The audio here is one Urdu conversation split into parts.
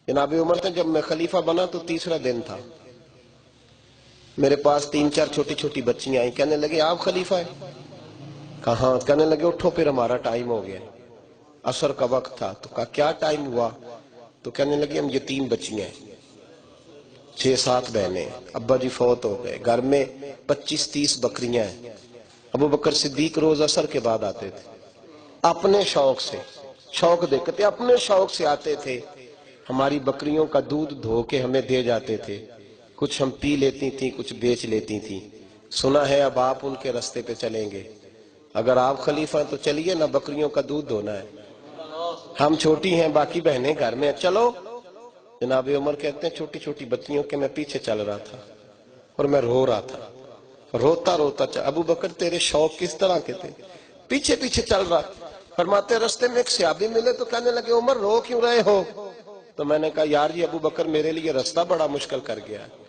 جناب عمر تھے جب میں خلیفہ بنا تو تیسرا دن تھا، میرے پاس 3-4 چھوٹی چھوٹی بچیاں آئیں، کہنے لگے آپ خلیفہ ہیں؟ کہاں؟ کہنے لگے اٹھو پھر ہمارا ٹائم ہو گیا، عصر کا وقت تھا۔ تو کہا کیا ٹائم ہوا؟ تو کہنے لگے ہم یتیم بچیاں ہیں، 6-7 بہنیں، ابا جی فوت ہو گئے، گھر میں 25-30 بکریاں ہیں۔ ابو بکر صدیق روز عصر کے بعد آتے تھے، اپنے شوق سے، شوق دیکھتے اپنے شوق سے آتے تھے، ہماری بکریوں کا دودھ دھو کے ہمیں دے جاتے تھے، کچھ ہم پی لیتی تھیں، کچھ بیچ لیتی تھیں۔ سنا ہے اب آپ ان کے رستے پہ چلیں گے، اگر آپ خلیفہ ہیں تو چلیے نہ، بکریوں کا دودھ دھونا ہے، ہم چھوٹی ہیں باقی بہنیں گھر میں، چلو۔ جناب عمر کہتے ہیں چھوٹی چھوٹی بچیوں کے میں پیچھے چل رہا تھا اور میں رو رہا تھا، روتا روتا ابو بکر تیرے شوق کس طرح کے تھے؟ پیچھے پیچھے چل رہا۔ فرماتے رستے میں ایک صحابی ملے تو کہنے لگے عمر رو کیوں رہے ہو؟ تو میں نے کہا یار یہ ابو بکر میرے لیے رستہ بڑا مشکل کر گیا ہے،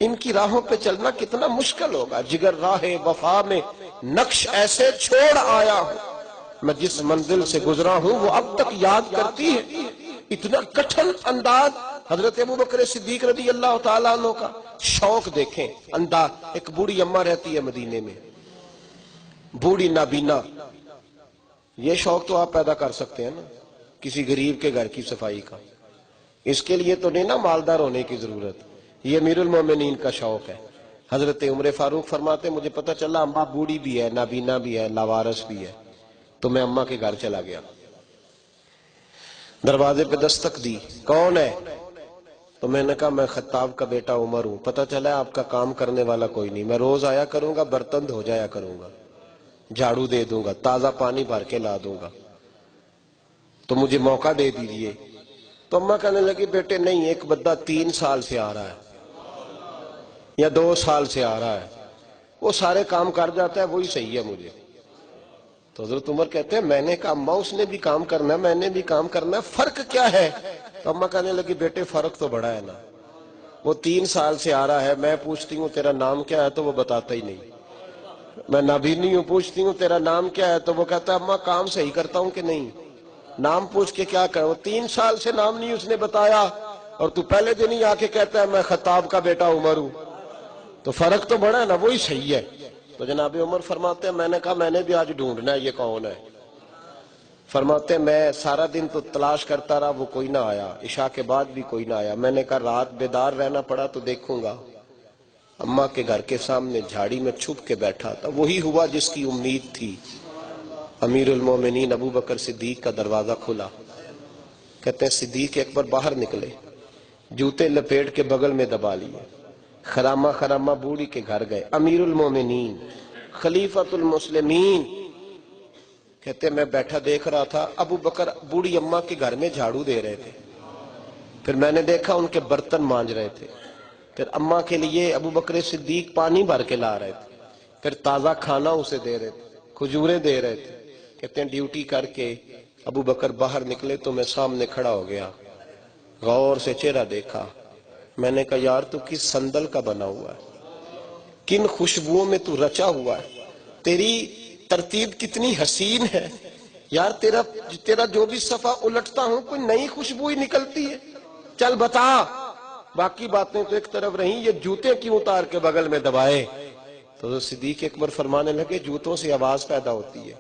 ان کی راہوں پہ چلنا کتنا مشکل ہوگا، جگر راہ وفا میں نقش ایسے چھوڑ آیا ہوں، میں جس منزل سے گزرا ہوں وہ اب تک یاد کرتی ہے۔ اتنا کٹھن انداز حضرت ابو بکر صدیق رضی اللہ تعالیٰ عنہ کا، شوق دیکھیں انداز۔ ایک بوڑھی اماں رہتی ہے مدینے میں، بوڑھی نابینا، یہ شوق تو آپ پیدا کر سکتے ہیں نا کسی غریب کے گھر کی صفائی کا، اس کے لیے تو نہیں نا مالدار ہونے کی ضرورت، یہ امیر المومنین کا شوق ہے۔ حضرت عمر فاروق فرماتے مجھے پتہ چلا اماں بوڑھی بھی ہے، نابینا بھی ہے، لاوارث بھی ہے، تو میں اماں کے گھر چلا گیا، دروازے پہ دستک دی، کون ہے؟ تو میں نے کہا میں خطاب کا بیٹا عمر ہوں، پتہ چلا آپ کا کام کرنے والا کوئی نہیں، میں روز آیا کروں گا، برتن دھو جایا کروں گا، جھاڑو دے دوں گا، تازہ پانی بھر کے لا دوں گا، تو مجھے موقع دے دیجئے۔ تو اماں کہنے لگی بیٹے نہیں، ایک بندہ 3 سال سے آ رہا ہے یا 2 سال سے آ رہا ہے، وہ سارے کام کر جاتا ہے، وہی صحیح ہے مجھے۔ تو حضرت عمر کہتے ہیں میں نے کہا اماں اس نے بھی کام کرنا ہے، میں نے بھی کام کرنا ہے، فرق کیا ہے؟ تو اماں کہنے لگی بیٹے فرق تو بڑا ہے نا، وہ 3 سال سے آ رہا ہے، میں پوچھتی ہوں تیرا نام کیا ہے تو وہ بتاتا ہی نہیں، میں نابینی ہوں، پوچھتی ہوں تیرا نام کیا ہے تو وہ کہتا ہے اماں کام صحیح کرتا ہوں کہ نہیں، نام پوچھ کے کیا کرو، 3 سال سے نام نہیں اس نے بتایا اور تو پہلے دن ہی آ کے کہتا ہے میں خطاب کا بیٹا عمر ہوں، تو فرق تو بڑا ہے نا، وہی صحیح ہے۔ تو جناب عمر فرماتے ہیں میں نے کہا میں نے بھی آج ڈھونڈنا ہے یہ کون ہے۔ فرماتے ہیں میں سارا دن تو تلاش کرتا رہا، وہ کوئی نہ آیا، عشاء کے بعد بھی کوئی نہ آیا، میں نے کہا رات بیدار رہنا پڑا تو دیکھوں گا۔ اماں کے گھر کے سامنے جھاڑی میں چھپ کے بیٹھا تھا، وہی ہوا جس کی امید تھی۔ امیر المومنین ابو بکر صدیق کا دروازہ کھلا، کہتے ہیں صدیق اکبر باہر نکلے، جوتے لپیٹ کے بغل میں دبا لیے، خرامہ خرامہ بوڑھی کے گھر گئے، امیر المومنین خلیفۃ المسلمین، کہتے ہیں میں بیٹھا دیکھ رہا تھا ابو بکر بوڑھی اماں کے گھر میں جھاڑو دے رہے تھے، پھر میں نے دیکھا ان کے برتن مانج رہے تھے، پھر اماں کے لیے ابو بکر صدیق پانی بھر کے لا رہے تھے، پھر تازہ کھانا اسے دے رہے تھے، کھجوریں دے رہے تھے۔ کہتے ہیں ڈیوٹی کر کے ابو بکر باہر نکلے تو میں سامنے کھڑا ہو گیا، غور سے چہرہ دیکھا، میں نے کہا یار تو کس صندل کا بنا ہوا ہے، کن خوشبوؤں میں تو رچا ہوا ہے، تیری ترتیب کتنی حسین ہے یار، تیرا جو بھی صفحہ الٹتا ہوں کوئی نئی خوشبو ہی نکلتی ہے، چل بتا۔ باقی باتیں تو ایک طرف رہیں، یہ جوتے کیوں اتار کے بغل میں دبائے؟ تو صدیق اکبر فرمانے لگے جوتوں سے آواز پیدا ہوتی ہے،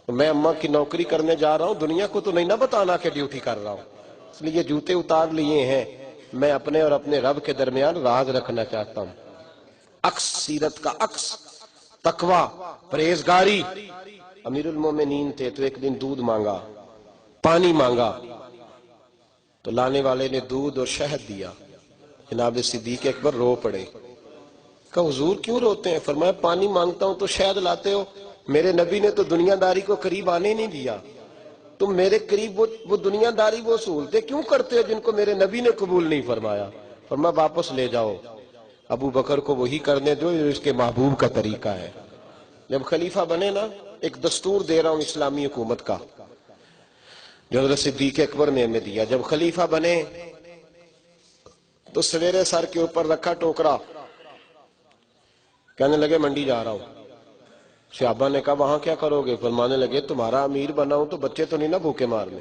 میں اماں کی نوکری کرنے جا رہا ہوں، دنیا کو تو نہیں نہ بتانا کہ ڈیوٹی کر رہا ہوں، اس لیے جوتے اتار لیے ہیں، میں اپنے اور اپنے رب کے درمیان راز رکھنا چاہتا ہوں۔ عکس سیرت کا عکس، تقوی، پرہیزگاری۔ امیر المومنین تھے تو ایک دن دودھ مانگا، پانی مانگا، تو لانے والے نے دودھ اور شہد دیا، جناب صدیق اکبر رو پڑے، کہا حضور کیوں روتے ہیں؟ فرمایا پانی مانگتا ہوں تو شہد لاتے ہو، میرے نبی نے تو دنیا داری کو قریب آنے نہیں دیا، تم میرے قریب وہ دنیا داری وہ سہولتیں کیوں کرتے ہو جن کو میرے نبی نے قبول نہیں فرمایا؟ فرمایا واپس لے جاؤ، ابو بکر کو وہی کرنے دو جو اس کے محبوب کا طریقہ ہے۔ جب خلیفہ بنے نا، ایک دستور دے رہا ہوں اسلامی حکومت کا جو حضرت صدیق اکبر نے ہمیں دیا، جب خلیفہ بنے تو سویرے سر کے اوپر رکھا ٹوکرا، کہنے لگے منڈی جا رہا ہوں۔ صحابہ نے کہا وہاں کیا کرو گے؟ فرمانے لگے تمہارا امیر بنا ہوں تو بچے تو نہیں نہ بھوکے مارنے،